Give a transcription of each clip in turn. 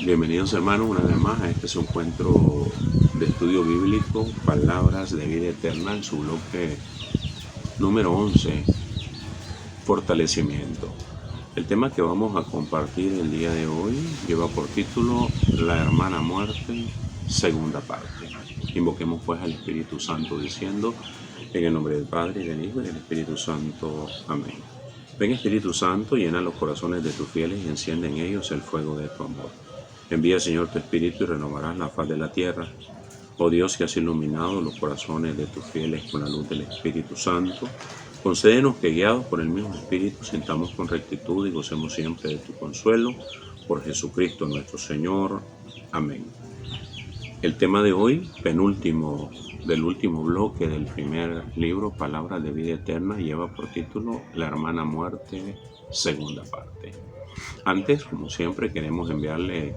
Bienvenidos hermanos una vez más a este su encuentro de estudio bíblico, Palabras de Vida Eterna, en su bloque número 11, Fortalecimiento. El tema que vamos a compartir el día de hoy lleva por título La hermana muerte, segunda parte. Invoquemos pues al Espíritu Santo diciendo, en el nombre del Padre, y del Hijo, y del Espíritu Santo. Amén. Ven Espíritu Santo, llena los corazones de tus fieles y enciende en ellos el fuego de tu amor. Envía, Señor, tu Espíritu y renovarás la faz de la tierra. Oh Dios, que has iluminado los corazones de tus fieles con la luz del Espíritu Santo, concédenos que, guiados por el mismo Espíritu, sintamos con rectitud y gocemos siempre de tu consuelo. Por Jesucristo nuestro Señor. Amén. El tema de hoy, penúltimo del último bloque del primer libro, Palabras de Vida Eterna, lleva por título La hermana muerte, segunda parte. Antes, como siempre, queremos enviarle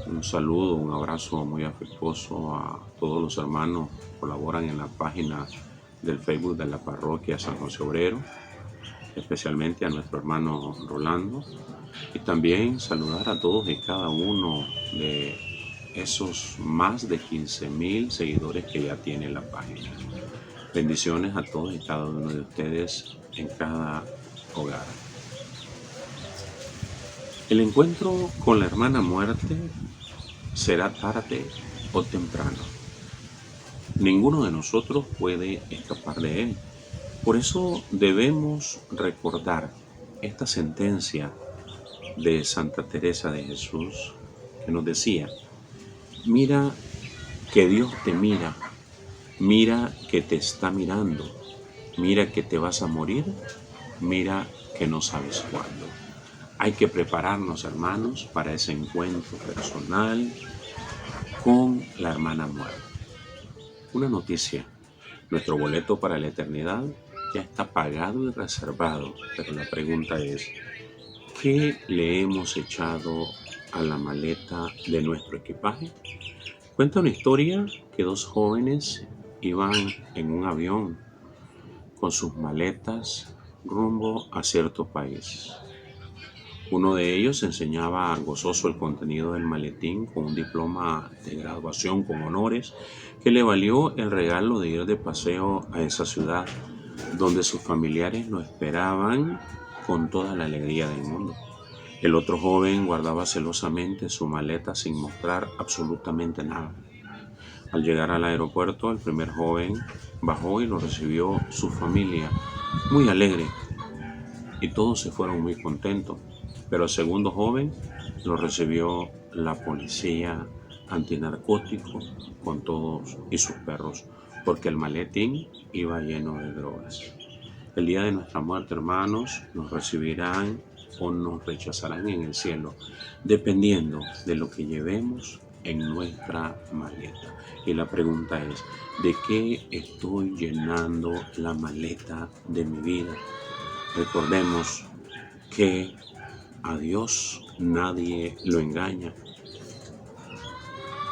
un saludo, un abrazo muy afectuoso a todos los hermanos que colaboran en la página del Facebook de la parroquia San José Obrero, especialmente a nuestro hermano Rolando, y también saludar a todos y cada uno de esos más de 15,000 seguidores que ya tiene la página. Bendiciones a todos y cada uno de ustedes en cada hogar. El encuentro con la hermana muerte será tarde o temprano. Ninguno de nosotros puede escapar de él. Por eso debemos recordar esta sentencia de Santa Teresa de Jesús que nos decía, mira que Dios te mira, mira que te está mirando, mira que te vas a morir, mira que no sabes cuándo. Hay que prepararnos, hermanos, para ese encuentro personal con la hermana muerte. Una noticia, nuestro boleto para la eternidad ya está pagado y reservado, pero la pregunta es, ¿qué le hemos echado a la maleta de nuestro equipaje? Cuenta una historia que dos jóvenes iban en un avión con sus maletas rumbo a cierto país. Uno de ellos enseñaba gozoso el contenido del maletín con un diploma de graduación con honores que le valió el regalo de ir de paseo a esa ciudad donde sus familiares lo esperaban con toda la alegría del mundo. El otro joven guardaba celosamente su maleta sin mostrar absolutamente nada. Al llegar al aeropuerto, el primer joven bajó y lo recibió su familia, muy alegre, y todos se fueron muy contentos. Pero el segundo joven lo recibió la policía antinarcótico con todos y sus perros, porque el maletín iba lleno de drogas. El día de nuestra muerte, hermanos, nos recibirán o nos rechazarán en el cielo, dependiendo de lo que llevemos en nuestra maleta. Y la pregunta es, ¿de qué estoy llenando la maleta de mi vida? Recordemos que a Dios nadie lo engaña.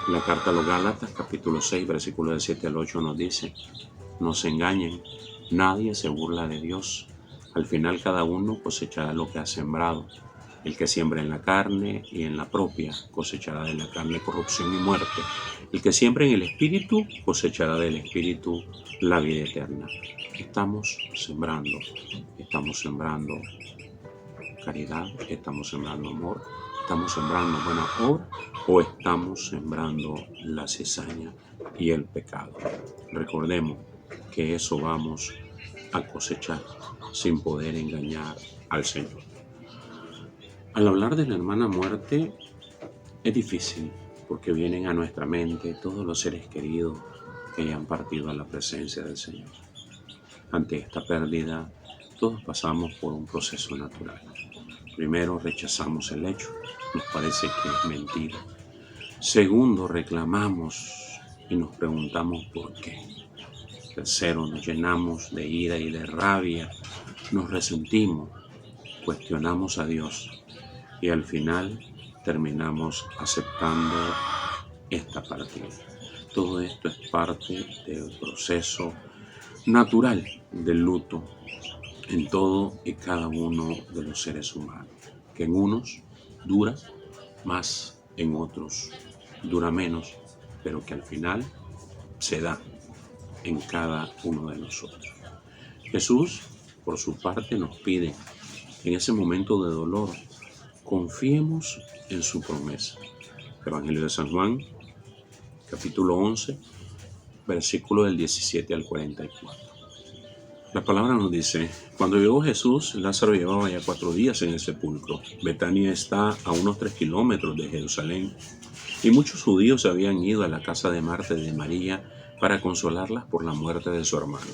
La carta a los Gálatas, capítulo 6, versículos del 7 al 8 nos dice, no se engañen, nadie se burla de Dios. Al final cada uno cosechará lo que ha sembrado. El que siembra en la carne y en la propia cosechará de la carne corrupción y muerte. El que siembra en el Espíritu cosechará del Espíritu la vida eterna. Estamos sembrando caridad, estamos sembrando amor, estamos sembrando buena obra o estamos sembrando la cizaña y el pecado. Recordemos que eso vamos a cosechar sin poder engañar al Señor. Al hablar de la hermana muerte es difícil porque vienen a nuestra mente todos los seres queridos que hayan partido a la presencia del Señor. Ante esta pérdida, todos pasamos por un proceso natural. Primero, rechazamos el hecho, nos parece que es mentira. Segundo, reclamamos y nos preguntamos por qué. Tercero, nos llenamos de ira y de rabia, nos resentimos, cuestionamos a Dios y al final terminamos aceptando esta partida. Todo esto es parte del proceso natural del luto en todo y cada uno de los seres humanos, que en unos dura más en otros dura menos, pero que al final se da en cada uno de nosotros. Jesús, por su parte, nos pide en ese momento de dolor, confiemos en su promesa. Evangelio de San Juan, capítulo 11, versículo del 17 al 44. La palabra nos dice: cuando llegó Jesús, Lázaro llevaba ya 4 días en el sepulcro. Betania está a unos 3 kilómetros de Jerusalén, y muchos judíos habían ido a la casa de Marta y de María para consolarlas por la muerte de su hermano.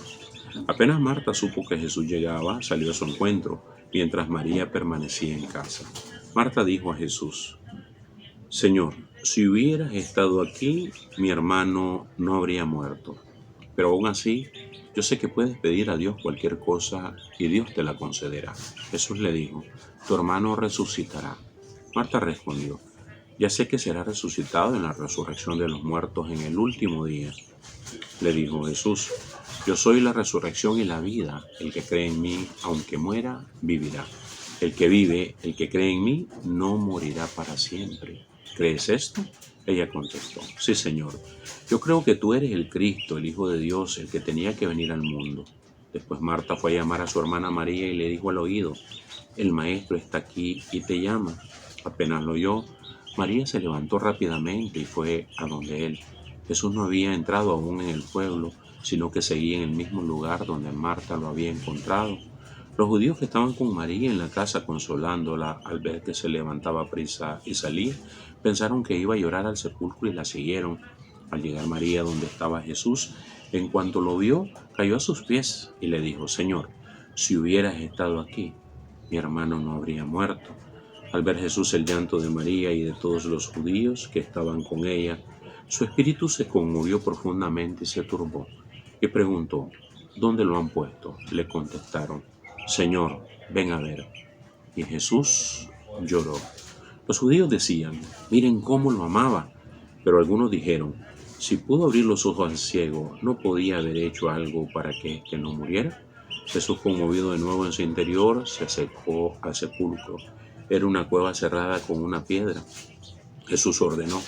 Apenas Marta supo que Jesús llegaba, salió a su encuentro, mientras María permanecía en casa. Marta dijo a Jesús: Señor, si hubieras estado aquí, mi hermano no habría muerto. Pero aún así, yo sé que puedes pedir a Dios cualquier cosa y Dios te la concederá. Jesús le dijo: tu hermano resucitará. Marta respondió: ya sé que será resucitado en la resurrección de los muertos en el último día. Le dijo Jesús: yo soy la resurrección y la vida. El que cree en mí, aunque muera, vivirá. El que vive, el que cree en mí, no morirá para siempre. ¿Crees esto? Ella contestó: sí, Señor. Yo creo que tú eres el Cristo, el Hijo de Dios, el que tenía que venir al mundo. Después Marta fue a llamar a su hermana María y le dijo al oído: el Maestro está aquí y te llama. Apenas lo oyó, María se levantó rápidamente y fue a donde él. Jesús no había entrado aún en el pueblo, sino que seguía en el mismo lugar donde Marta lo había encontrado. Los judíos que estaban con María en la casa consolándola al ver que se levantaba prisa y salía, pensaron que iba a llorar al sepulcro y la siguieron. Al llegar María donde estaba Jesús, en cuanto lo vio, cayó a sus pies y le dijo: Señor, si hubieras estado aquí, mi hermano no habría muerto. Al ver Jesús el llanto de María y de todos los judíos que estaban con ella, su espíritu se conmovió profundamente y se turbó, y preguntó: ¿dónde lo han puesto? Le contestaron: Señor, ven a ver. Y Jesús lloró. Los judíos decían: miren cómo lo amaba. Pero algunos dijeron: si pudo abrir los ojos al ciego, ¿no podía haber hecho algo para que éste no muriera? Jesús, conmovido de nuevo en su interior, se acercó al sepulcro. Era una cueva cerrada con una piedra. Jesús ordenó: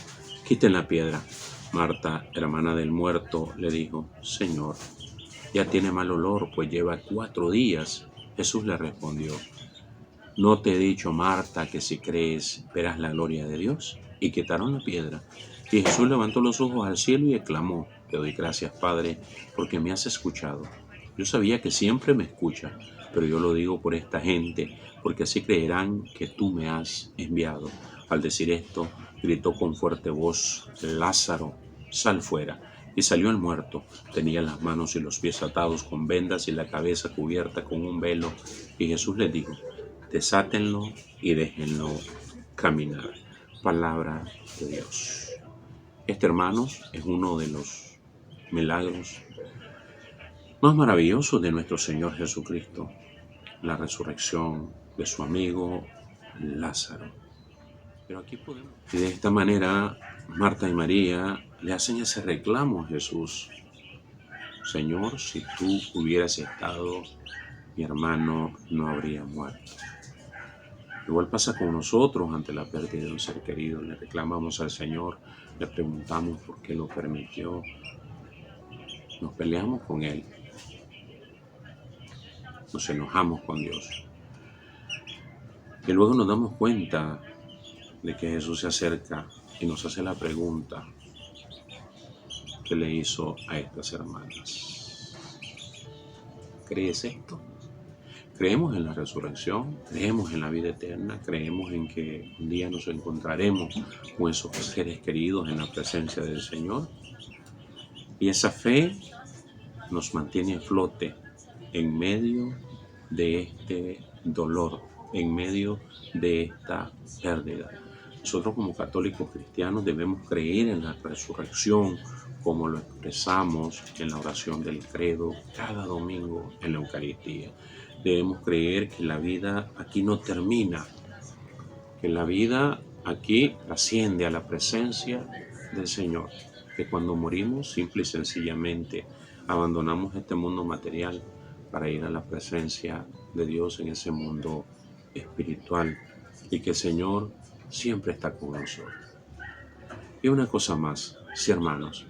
quiten la piedra. Marta, hermana del muerto, le dijo: Señor, ya tiene mal olor, pues lleva 4 días. Jesús le respondió: ¿no te he dicho, Marta, que si crees verás la gloria de Dios? Y quitaron la piedra. Y Jesús levantó los ojos al cielo y exclamó: te doy gracias, Padre, porque me has escuchado. Yo sabía que siempre me escuchas, pero yo lo digo por esta gente, porque así creerán que tú me has enviado. Al decir esto, gritó con fuerte voz: Lázaro, sal fuera. Y salió el muerto. Tenía las manos y los pies atados con vendas y la cabeza cubierta con un velo. Y Jesús les dijo: desátenlo y déjenlo caminar. Palabra de Dios. Este, hermanos, es uno de los milagros más maravillosos de nuestro Señor Jesucristo: la resurrección de su amigo Lázaro. Pero aquí podemos. Y de esta manera, Marta y María le hacen ese reclamo a Jesús: Señor, si tú hubieras estado, mi hermano no habría muerto. Igual pasa con nosotros ante la pérdida de un ser querido. Le reclamamos al Señor, le preguntamos por qué lo permitió, nos peleamos con Él, nos enojamos con Dios. Y luego nos damos cuenta de que Jesús se acerca y nos hace la pregunta que le hizo a estas hermanas: ¿crees esto? Creemos en la resurrección, creemos en la vida eterna, creemos en que un día nos encontraremos con esos seres queridos en la presencia del Señor. Y esa fe nos mantiene a flote en medio de este dolor, en medio de esta pérdida. Nosotros, como católicos cristianos, debemos creer en la resurrección, como lo expresamos en la oración del credo cada domingo en la Eucaristía. Debemos creer que la vida aquí no termina, que la vida aquí trasciende a la presencia del Señor, que cuando morimos simple y sencillamente abandonamos este mundo material para ir a la presencia de Dios en ese mundo espiritual, y que el Señor siempre está con nosotros. Y una cosa más, sí hermanos,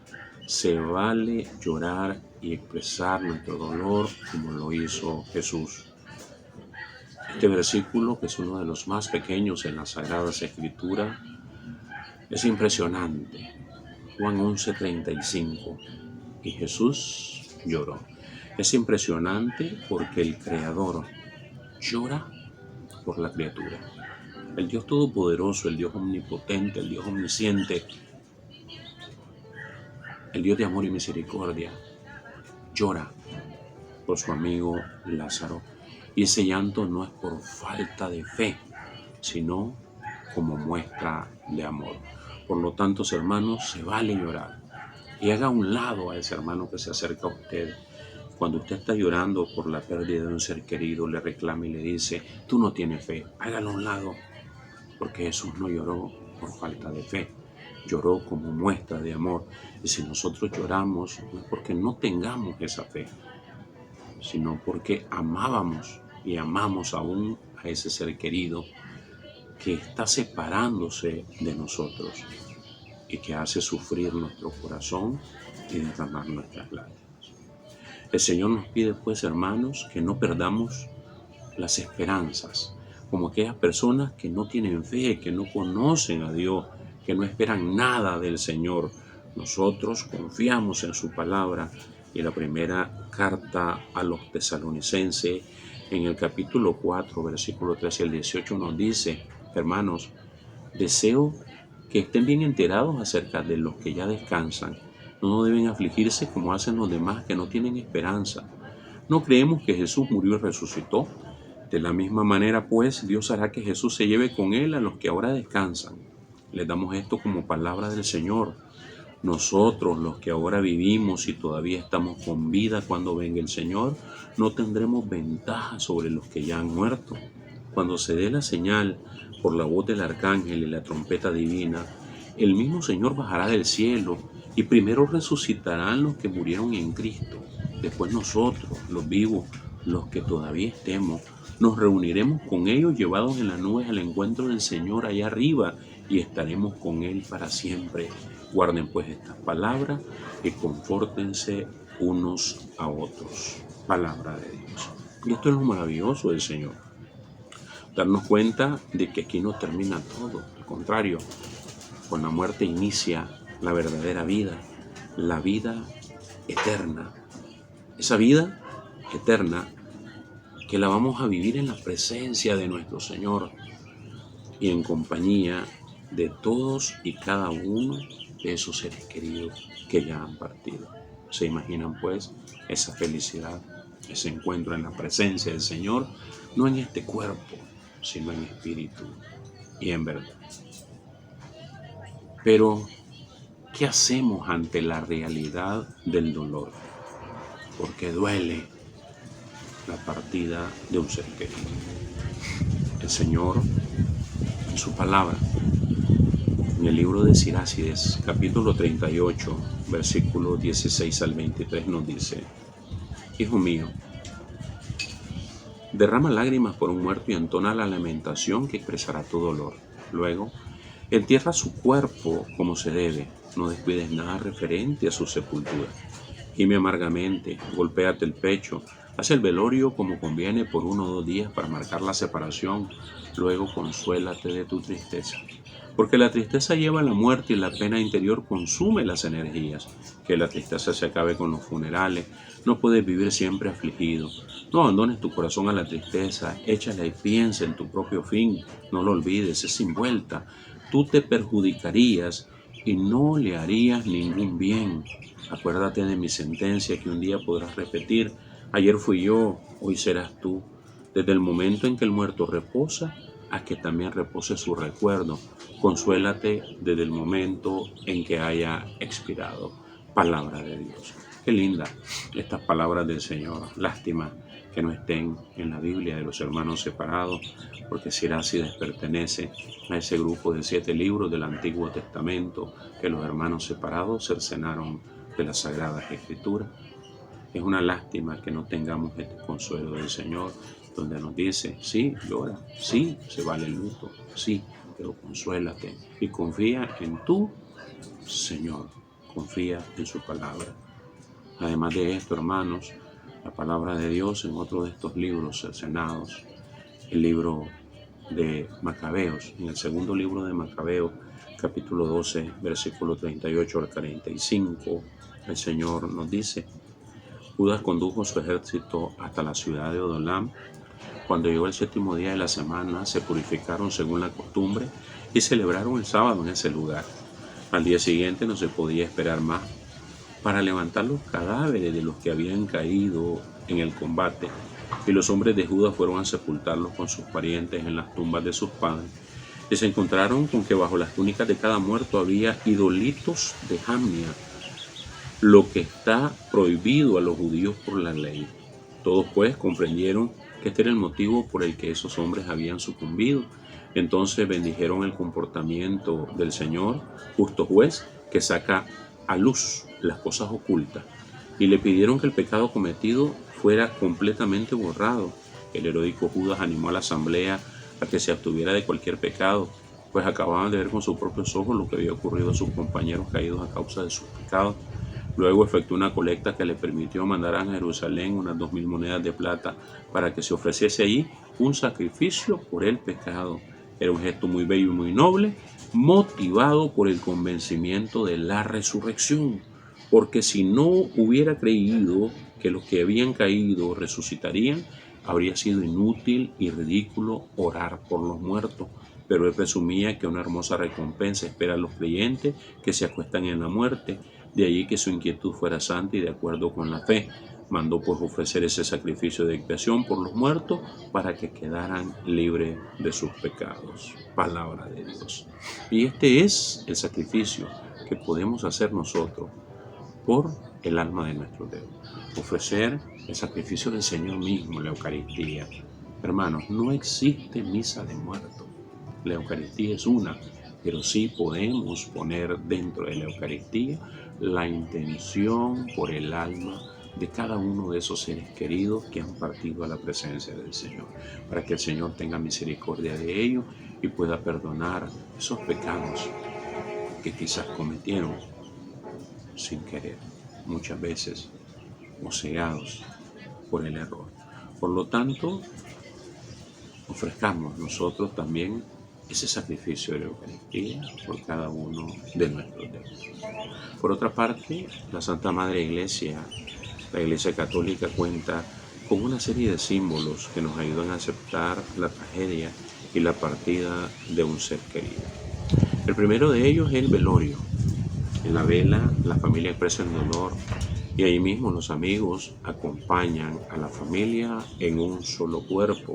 se vale llorar y expresar nuestro dolor como lo hizo Jesús. Este versículo, que es uno de los más pequeños en las Sagradas Escrituras, es impresionante. Juan 11:35. Y Jesús lloró. Es impresionante porque el Creador llora por la criatura. El Dios Todopoderoso, el Dios Omnipotente, el Dios Omnisciente, el Dios de amor y misericordia, llora por su amigo Lázaro. Y ese llanto no es por falta de fe, sino como muestra de amor. Por lo tanto, hermanos, se vale llorar. Y haga a un lado a ese hermano que se acerca a usted. Cuando usted está llorando por la pérdida de un ser querido, le reclama y le dice, tú no tienes fe, hágalo a un lado. Porque Jesús no lloró por falta de fe, lloró como muestra de amor. Y si nosotros lloramos, no es porque no tengamos esa fe, sino porque amábamos y amamos aún a ese ser querido que está separándose de nosotros y que hace sufrir nuestro corazón y derramar nuestras lágrimas. El Señor nos pide, pues, hermanos, que no perdamos las esperanzas, como aquellas personas que no tienen fe, que no conocen a Dios, que no esperan nada del Señor. Nosotros confiamos en su palabra. Y la primera carta a los tesalonicenses, en el capítulo 4, versículo 13 al 18, nos dice, hermanos, deseo que estén bien enterados acerca de los que ya descansan. No deben afligirse como hacen los demás que no tienen esperanza. ¿No creemos que Jesús murió y resucitó? De la misma manera, pues, Dios hará que Jesús se lleve con él a los que ahora descansan. Les damos esto como palabra del Señor. Nosotros, los que ahora vivimos y todavía estamos con vida cuando venga el Señor, no tendremos ventaja sobre los que ya han muerto. Cuando se dé la señal por la voz del arcángel y la trompeta divina, el mismo Señor bajará del cielo y primero resucitarán los que murieron en Cristo. Después nosotros, los vivos, los que todavía estemos, nos reuniremos con ellos llevados en las nubes al encuentro del Señor allá arriba y estaremos con Él para siempre. Guarden pues estas palabras y confórtense unos a otros. Palabra de Dios. Y esto es lo maravilloso del Señor. Darnos cuenta de que aquí no termina todo. Al contrario, con la muerte inicia la verdadera vida, la vida eterna. Esa vida eterna que la vamos a vivir en la presencia de nuestro Señor y en compañía de todos y cada uno de esos seres queridos que ya han partido. ¿Se imaginan pues esa felicidad, ese encuentro en la presencia del Señor, no en este cuerpo, sino en espíritu y en verdad? Pero, ¿qué hacemos ante la realidad del dolor? Porque duele la partida de un ser querido. El Señor, en su palabra, en el libro de Sirácides, capítulo 38, versículos 16 al 23, nos dice, Hijo mío, derrama lágrimas por un muerto y entona la lamentación que expresará tu dolor. Luego, entierra su cuerpo como se debe, no descuides nada referente a su sepultura. Gime amargamente, golpéate el pecho, haz el velorio como conviene por 1 o 2 días para marcar la separación, luego consuélate de tu tristeza. Porque la tristeza lleva a la muerte y la pena interior consume las energías. Que la tristeza se acabe con los funerales, no puedes vivir siempre afligido. No abandones tu corazón a la tristeza, échala y piensa en tu propio fin, no lo olvides, es sin vuelta. Tú te perjudicarías y no le harías ningún bien. Acuérdate de mi sentencia que un día podrás repetir, ayer fui yo, hoy serás tú. Desde el momento en que el muerto reposa, a que también repose su recuerdo. Consuélate desde el momento en que haya expirado. Palabra de Dios. Qué linda estas palabras del Señor. Lástima que no estén en la Biblia de los hermanos separados, porque Sirácides pertenece a ese grupo de 7 libros del Antiguo Testamento que los hermanos separados cercenaron de las Sagradas Escrituras. Es una lástima que no tengamos este consuelo del Señor, donde nos dice, sí, llora, sí, se vale el luto, sí, pero consuélate y confía en tu Señor, confía en su palabra. Además de esto, hermanos, la palabra de Dios en otro de estos libros cercenados, el libro de Macabeos, en el segundo libro de Macabeos, capítulo 12, versículo 38 al 45, el Señor nos dice: Judas condujo su ejército hasta la ciudad de Odolam. Cuando llegó el séptimo día de la semana, se purificaron según la costumbre y celebraron el sábado en ese lugar. Al día siguiente no se podía esperar más para levantar los cadáveres de los que habían caído en el combate, y los hombres de Judá fueron a sepultarlos con sus parientes en las tumbas de sus padres, y se encontraron con que bajo las túnicas de cada muerto había idolitos de jamnia, lo que está prohibido a los judíos por la ley. Todos pues comprendieron que este era el motivo por el que esos hombres habían sucumbido. Entonces bendijeron el comportamiento del Señor, justo juez, que saca a luz las cosas ocultas, y le pidieron que el pecado cometido fuera completamente borrado. El heroico Judas animó a la asamblea a que se abstuviera de cualquier pecado, pues acababan de ver con sus propios ojos lo que había ocurrido a sus compañeros caídos a causa de sus pecados. Luego efectuó una colecta que le permitió mandar a Jerusalén unas 2000 monedas de plata para que se ofreciese allí un sacrificio por el pecado. Era un gesto muy bello y muy noble, motivado por el convencimiento de la resurrección, porque si no hubiera creído que los que habían caído resucitarían, habría sido inútil y ridículo orar por los muertos. Pero él presumía que una hermosa recompensa espera a los creyentes que se acuestan en la muerte. De allí que su inquietud fuera santa y de acuerdo con la fe. Mandó pues ofrecer ese sacrificio de expiación por los muertos para que quedaran libres de sus pecados. Palabra de Dios. Y este es el sacrificio que podemos hacer nosotros por el alma de nuestro Dios. Ofrecer el sacrificio del Señor mismo, la Eucaristía. Hermanos, no existe misa de muertos. La Eucaristía es una, pero sí podemos poner dentro de la Eucaristía la intención por el alma de cada uno de esos seres queridos que han partido a la presencia del Señor, para que el Señor tenga misericordia de ellos y pueda perdonar esos pecados que quizás cometieron sin querer, muchas veces o cegados por el error. Por lo tanto, ofrezcamos nosotros también ese sacrificio de la Eucaristía por cada uno de nuestros dedos. Por otra parte, la Santa Madre Iglesia, la Iglesia Católica, cuenta con una serie de símbolos que nos ayudan a aceptar la tragedia y la partida de un ser querido. El primero de ellos es el velorio. En la vela, la familia expresa el dolor y ahí mismo los amigos acompañan a la familia en un solo cuerpo,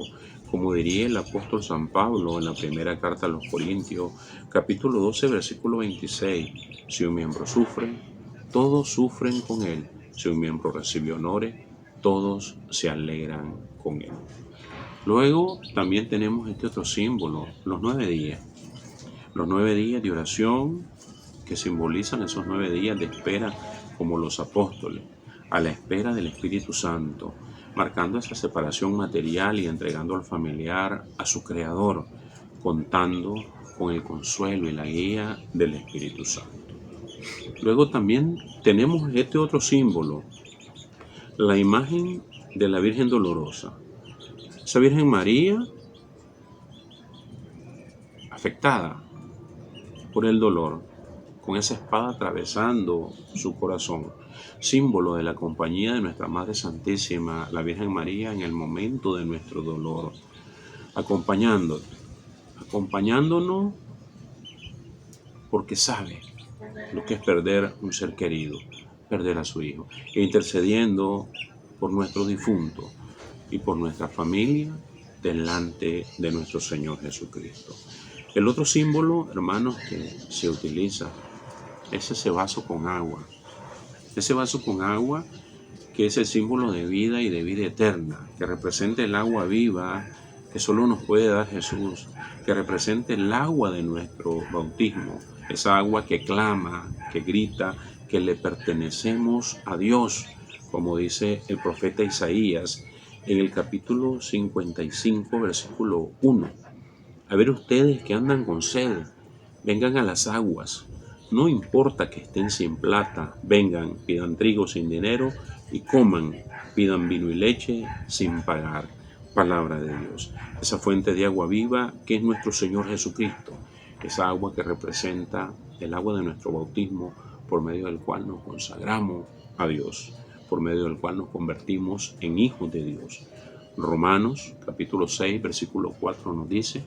como diría el apóstol San Pablo en la primera carta a los Corintios, capítulo 12, versículo 26. Si un miembro sufre, todos sufren con él. Si un miembro recibe honores, todos se alegran con él. Luego también tenemos este otro símbolo, los 9 días. Los 9 días de oración que simbolizan esos 9 días de espera como los apóstoles, a la espera del Espíritu Santo, marcando esa separación material y entregando al familiar a su Creador, contando con el consuelo y la guía del Espíritu Santo. Luego también tenemos este otro símbolo, la imagen de la Virgen Dolorosa. Esa Virgen María, afectada por el dolor, con esa espada atravesando su corazón, símbolo de la compañía de nuestra Madre Santísima, la Virgen María, en el momento de nuestro dolor, acompañándonos porque sabe lo que es perder un ser querido, perder a su hijo, e intercediendo por nuestro difunto y por nuestra familia delante de nuestro Señor Jesucristo. El otro símbolo, hermanos, que se utiliza es ese vaso con agua. Ese vaso con agua que es el símbolo de vida y de vida eterna, que representa el agua viva que solo nos puede dar Jesús, que representa el agua de nuestro bautismo, esa agua que clama, que grita, que le pertenecemos a Dios, como dice el profeta Isaías en el capítulo 55, versículo 1. A ver ustedes que andan con sed, vengan a las aguas, no importa que estén sin plata, vengan, pidan trigo sin dinero y coman, pidan vino y leche sin pagar. Palabra de Dios. Esa fuente de agua viva que es nuestro Señor Jesucristo. Esa agua que representa el agua de nuestro bautismo, por medio del cual nos consagramos a Dios, por medio del cual nos convertimos en hijos de Dios. Romanos capítulo 6, versículo 4 nos dice: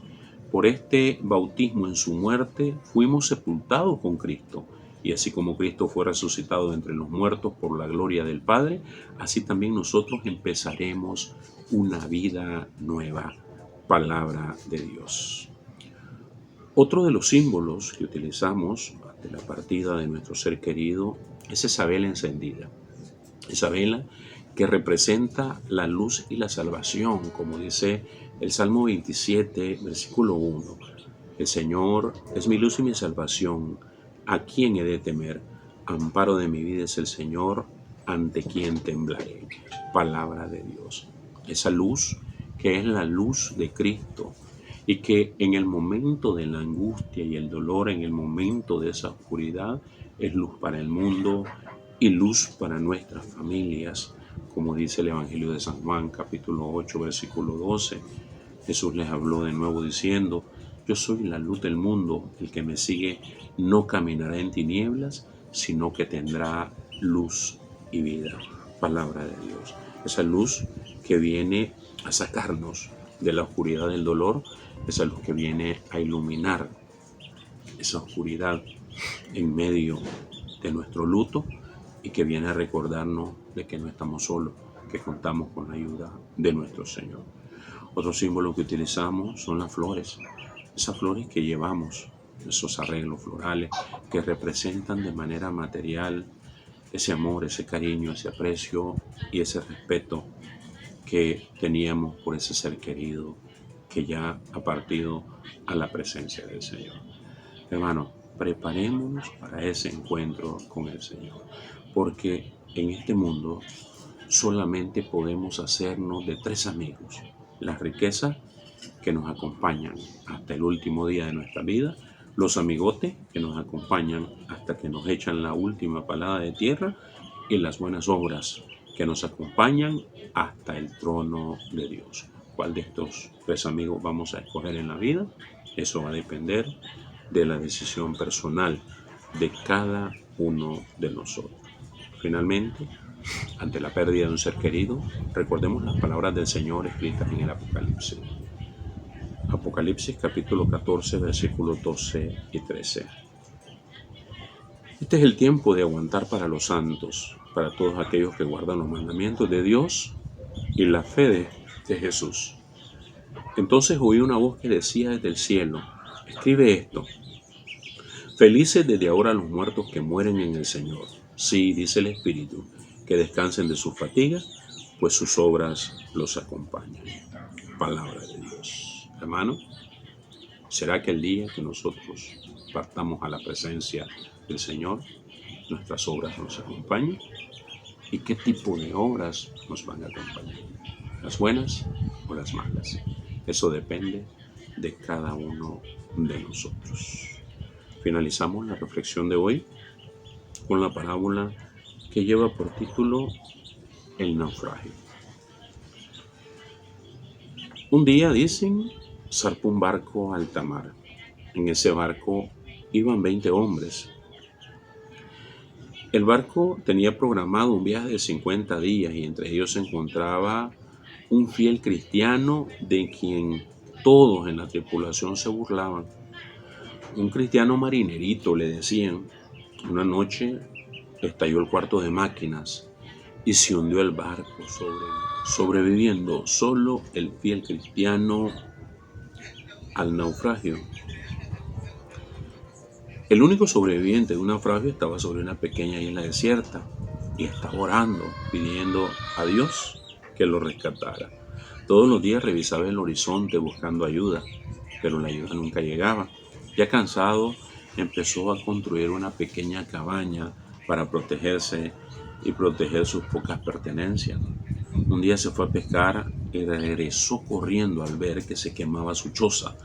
por este bautismo en su muerte fuimos sepultados con Cristo, y así como Cristo fue resucitado de entre los muertos por la gloria del Padre, así también nosotros empezaremos una vida nueva. Palabra de Dios. Otro de los símbolos que utilizamos ante la partida de nuestro ser querido es esa vela encendida. Esa vela que representa la luz y la salvación, como dice el Salmo 27, versículo 1. El Señor es mi luz y mi salvación, ¿a quién he de temer? Amparo de mi vida es el Señor, ante quien temblaré. Palabra de Dios. Esa luz que es la luz de Cristo y que en el momento de la angustia y el dolor, en el momento de esa oscuridad, es luz para el mundo y luz para nuestras familias, como dice el Evangelio de San Juan, capítulo 8, versículo 12. Jesús les habló de nuevo diciendo: yo soy la luz del mundo, el que me sigue no caminará en tinieblas, sino que tendrá luz y vida. Palabra de Dios. Esa luz que viene a sacarnos de la oscuridad del dolor, esa luz que viene a iluminar esa oscuridad en medio de nuestro luto y que viene a recordarnos de que no estamos solos, que contamos con la ayuda de nuestro Señor. Otro símbolo que utilizamos son las flores, esas flores que llevamos, esos arreglos florales que representan de manera material ese amor, ese cariño, ese aprecio y ese respeto que teníamos por ese ser querido que ya ha partido a la presencia del Señor. Hermanos, preparémonos para ese encuentro con el Señor, porque en este mundo solamente podemos hacernos de tres amigos: las riquezas que nos acompañan hasta el último día de nuestra vida, los amigotes que nos acompañan hasta que nos echan la última palada de tierra, y las buenas obras que nos acompañan hasta el trono de Dios. ¿Cuál de estos tres amigos vamos a escoger en la vida? Eso va a depender de la decisión personal de cada uno de nosotros. Finalmente, ante la pérdida de un ser querido, recordemos las palabras del Señor escritas en el Apocalipsis. Apocalipsis capítulo 14, versículos 12 y 13. Este es el tiempo de aguantar para los santos, para todos aquellos que guardan los mandamientos de Dios y la fe de Jesús. Entonces oí una voz que decía desde el cielo: escribe esto: felices desde ahora los muertos que mueren en el Señor. Sí, dice el Espíritu, que descansen de sus fatigas, pues sus obras los acompañan. Palabra de Dios. Hermano, ¿será que el día que nosotros partamos a la presencia del Señor, nuestras obras nos acompañan? ¿Y qué tipo de obras nos van a acompañar? ¿Las buenas o las malas? Eso depende de cada uno de nosotros. Finalizamos la reflexión de hoy con la parábola que lleva por título El naufragio. Un día, dicen, zarpó un barco a alta mar. En ese barco iban 20 hombres. El barco tenía programado un viaje de 50 días y entre ellos se encontraba un fiel cristiano de quien todos en la tripulación se burlaban. Un cristiano marinerito, le decían. Una noche estalló el cuarto de máquinas y se hundió el barco, sobreviviendo solo el fiel cristiano al naufragio. El único sobreviviente de un naufragio estaba sobre una pequeña isla desierta y estaba orando, pidiendo a Dios que lo rescatara. Todos los días revisaba el horizonte buscando ayuda, pero la ayuda nunca llegaba. Ya cansado, empezó a construir una pequeña cabaña para protegerse y proteger sus pocas pertenencias. Un día se fue a pescar y regresó corriendo al ver que se quemaba su choza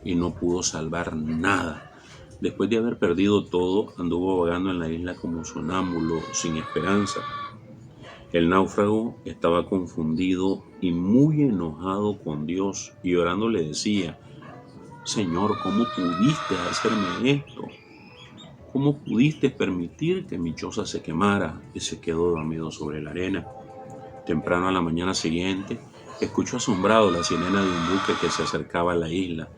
y no pudo salvar nada. Después de haber perdido todo, anduvo vagando en la isla como sonámbulo, sin esperanza. El náufrago estaba confundido y muy enojado con Dios, y orando le decía: Señor, ¿cómo pudiste hacerme esto? ¿Cómo pudiste permitir que mi choza se quemara? Y se quedó dormido sobre la arena. Temprano a la mañana siguiente, escuchó asombrado la sirena de un buque que se acercaba a la isla.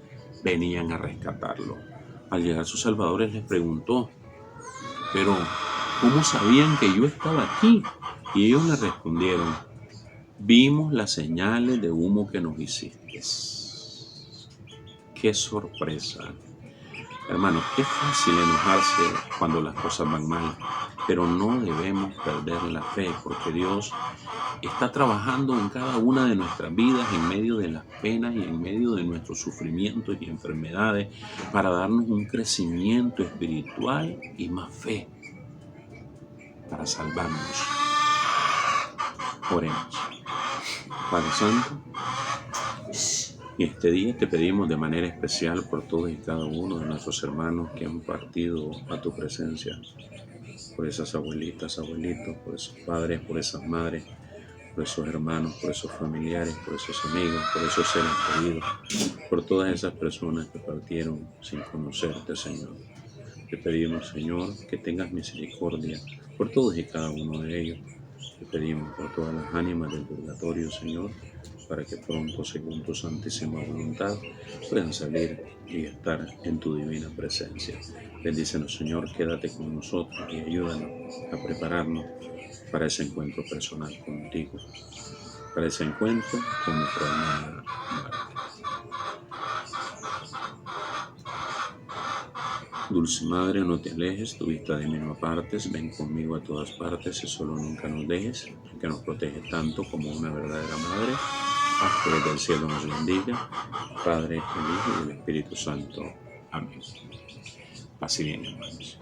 Venían a rescatarlo. Al llegar sus salvadores les preguntó: pero, ¿cómo sabían que yo estaba aquí? Y ellos le respondieron: vimos las señales de humo que nos hiciste. ¡Qué sorpresa! Hermanos, es fácil enojarse cuando las cosas van mal, pero no debemos perder la fe, porque Dios está trabajando en cada una de nuestras vidas, en medio de las penas y en medio de nuestros sufrimientos y enfermedades, para darnos un crecimiento espiritual y más fe para salvarnos. Oremos. Padre Santo, y este día te pedimos de manera especial por todos y cada uno de nuestros hermanos que han partido a tu presencia, por esas abuelitas, abuelitos, por esos padres, por esas madres, por esos hermanos, por esos familiares, por esos amigos, por esos seres queridos, por todas esas personas que partieron sin conocerte, Señor. Te pedimos, Señor, que tengas misericordia por todos y cada uno de ellos. Te pedimos por todas las ánimas del purgatorio, Señor, para que pronto, según tu santísima voluntad, puedan salir y estar en tu divina presencia. Bendícenos, Señor, quédate con nosotros y ayúdanos a prepararnos para ese encuentro personal contigo, para ese encuentro con nuestra hermana Marta. Dulce Madre, no te alejes, tu vista de mí no apartes, ven conmigo a todas partes y solo nunca nos dejes, que nos protege tanto como una verdadera madre. Haz que desde el cielo nos bendiga, Padre, el Hijo y el Espíritu Santo. Amén. Paz y bien, hermanos.